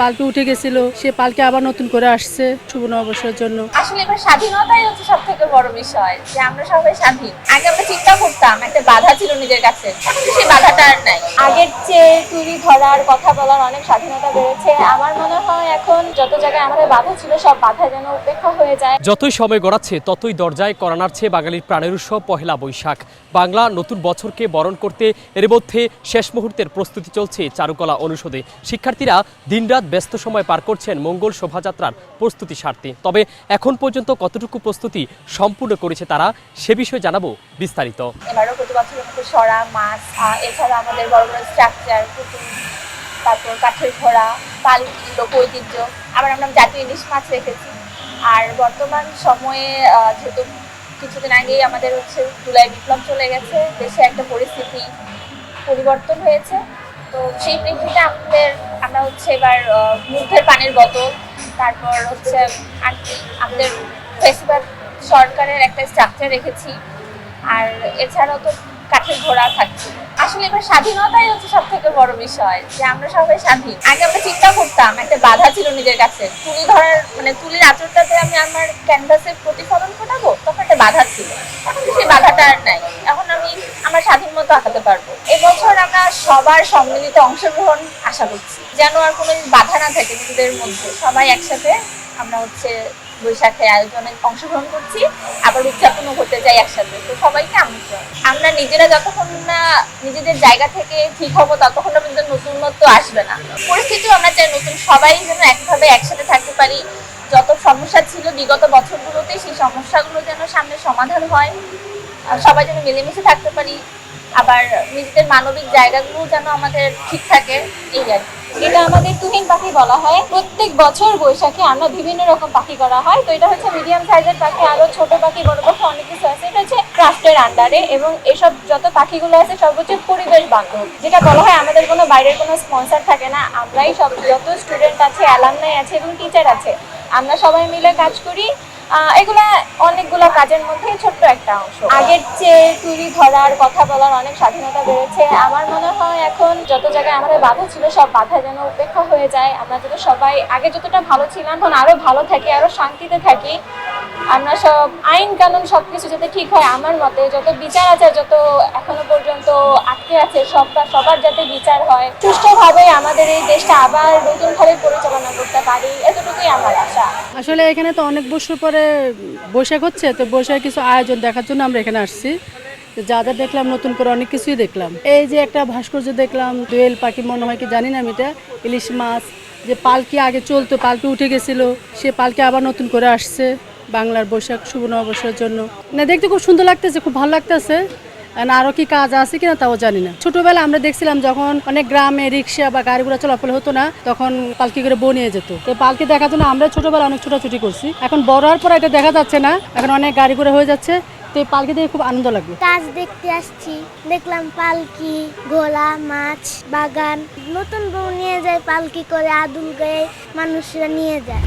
পালকি উঠে গেছিল, সে পালকি আবার নতুন করে আসছে শুভ নববর্ষের জন্য। আসলে এবার স্বাধীনতাই হচ্ছে সব থেকে বড় বিষয়, যে আমরা সবাই স্বাধীন। আগে আমরা চিন্তা করতাম একটা বাধা ছিল নিজের কাছে, সেই বাধাটা আর নাই। আগের চেয়ে তুলি ধরার, কথা বলার অনেক স্বাধীনতা বেড়েছে। আমার মনে হয় এখন যত জায়গায় আমাদের বাধা ছিল সব বাধা যেন উপেক্ষা হয়ে যায়। যতই সময় গড়াচ্ছে ততই দরজায় কড়া নাড়ছে বাঙালির প্রাণের উৎসব পহেলা বৈশাখ। বাংলা নতুন বছরকে বরণ করতে এর মধ্যে শেষ মুহূর্তের প্রস্তুতি চলছে চারুকলা অনুষদে। শিক্ষার্থীরা দিনরাত ব্যস্ত সময় পার করছেন মঙ্গল শোভাযাত্রার প্রস্তুতি সারতে। তবে এখন পর্যন্ত কতটুকু প্রস্তুতি সম্পূর্ণ করেছে তারা, সে বিষয়ে জানাবো বিস্তারিত। এবারও প্রতি বছরের মতো সরা, মাছ, এছাড়া আমাদের বড় বড় স্ট্রাকচার, পুতুল, তারপর কাঠের ঘোড়া, পালকি, লোক ঐতিহ্য, আবার আমরা জাতীয় ইলিশ মাছ রেখেছি। আর বর্তমান সময়ে যেহেতু কিছুদিন আগেই আমাদের জুলাই বিপ্লব চলে গেছে, দেশে একটা পরিস্থিতি পরিবর্তন হয়েছে। তো সেই প্রেক্ষিতে আমরা এবার মুখের পানির বোতল, তারপর আমাদের ফেস্টিভ্যাল সরকারের একটা স্ট্রাকচার রেখেছি। আর এছাড়াও তো কাঠের ঘোড়া থাকছে। আসলে এবার স্বাধীনতাই হচ্ছে সব থেকে বড় বিষয়, যে আমরা সবাই স্বাধীন। আগে আমরা চিন্তা করতাম একটা বাধা ছিল নিজের কাছে, তুলি ধরার তুলির আঁচড়টাতে আমি আমার ক্যানভাসে প্রতিফলন ঘটাবো, তখন একটা বাধা ছিল। সেই বাধাটা আর নাই, এখন আমি আমার স্বাধীন মতো আঁকাতে পারবো। এবছর আমরা সবার সম্মিলিত অংশগ্রহণ আশা করছি, যেন আর কোনো বাধা না থাকে নিজেদের মধ্যে। সবাই একসাথে আমরা বৈশাখের আয়োজনে অংশগ্রহণ করছি, আবার উদযাপনও করতে যাই একসাথে। তো সবাইকে আমন্ত্রণ। আমরা নিজেরা যতক্ষণ না নিজেদের জায়গা থেকে ঠিক হবো ততক্ষণ কিন্তু নতুনত্ব আসবে না। পরিস্থিতিও আমরা চাই নতুন, সবাই যেন একভাবে একসাথে থাকতে পারি। যত সমস্যা ছিল বিগত বছরগুলোতে, সেই সমস্যাগুলো যেন সামনে সমাধান হয়, সবাই যেন মিলেমিশে থাকতে পারি। আবার নিজেদের মানবিক জায়গাগুলো যেন আমাদের ঠিক থাকে, এই আর কি। এটা আমাদের তুহিন পাখি বলা হয়। প্রত্যেক বছর বৈশাখে আমরা বিভিন্ন রকম পাখি করা হয়। তো এটা মিডিয়াম সাইজের পাখি, আরো ছোট পাখি, বড় পাখি অনেক কিছু আছে। এটা ক্রাফটের আন্ডারে, এবং এসব যত পাখিগুলো আছে সব পরিবেশ বান্ধব। যেটা বলা হয় আমাদের কোনো বাইরের কোনো স্পন্সর থাকে না, আমরাই সব যত স্টুডেন্ট আছে, অ্যালামনাই আছে এবং টিচার আছে, আমরা সবাই মিলে কাজ করি। এগুলা অনেকগুলো কাজের মধ্যে ছোট্ট একটা অংশ। আগের চেয়ে তুলি ধরার, কথা বলার অনেক স্বাধীনতা বেড়েছে। আমার মনে হয় এখন যত জায়গায় আমাদের বাধা ছিল সব বাধা যেন উপেক্ষা হয়ে যায়। আমরা যত সবাই আগে যতটা ভালো ছিলাম এখন আরো ভালো থাকি, আরো শান্তিতে থাকি। আমরা সব আইন কানুন সবকিছু যাতে ঠিক হয়, আমার মতে যত বিচার আছে, যত এখনো পর্যন্ত আটকে আছে, সবার যাতে বিচার হয়, সুষ্ঠুভাবে আমাদের এই দেশটা আবার নতুনভাবে পরিচালনা করতে পারি, এতটুকুই আমার আশা। আসলে এখানে তো অনেক বছর পরে বৈশাখ হচ্ছে, তো বৈশাখ কিছু আয়োজন দেখার জন্য আমরা এখানে আসছি। যা যা দেখলাম, নতুন করে অনেক কিছুই দেখলাম। এই যে একটা ভাস্কর্য দেখলাম, দোয়েল পাখি মনে হয় কি জানি না আমি, এটা ইলিশ মাছ, যে পালকি আগে চলতো, পালকি উঠে গেছিল, সে পালকি আবার নতুন করে আসছে বাংলার বৈশাখ শুভ নববর্ষের জন্য। না, দেখতে খুব সুন্দর লাগতেছে, খুব ভালো লাগতেছে। আরো কি কাজ আছে কিনা তাও জানি না। ছোটবেলা আমরা দেখছিলাম যখন অনেক গ্রামে রিক্সা বা গাড়িগুলো চলাফল হতো না, তখন পালকি করে বউ নিয়ে যেত। তো পালকি দেখার জন্য আমরা ছোটবেলা অনেক ছোটাছুটি করছি। এখন বড় হওয়ার পর এটা দেখা যাচ্ছে না, এখন অনেক গাড়ি করে হয়ে যাচ্ছে। তো এই পালকি দেখে খুব আনন্দ লাগলো। কাজ দেখতে আসছি, দেখলাম পালকি, ঘোড়া, মাছ, বাগান। নতুন বউ নিয়ে যায় পালকি করে, আদুল গায়ে মানুষরা নিয়ে যায়।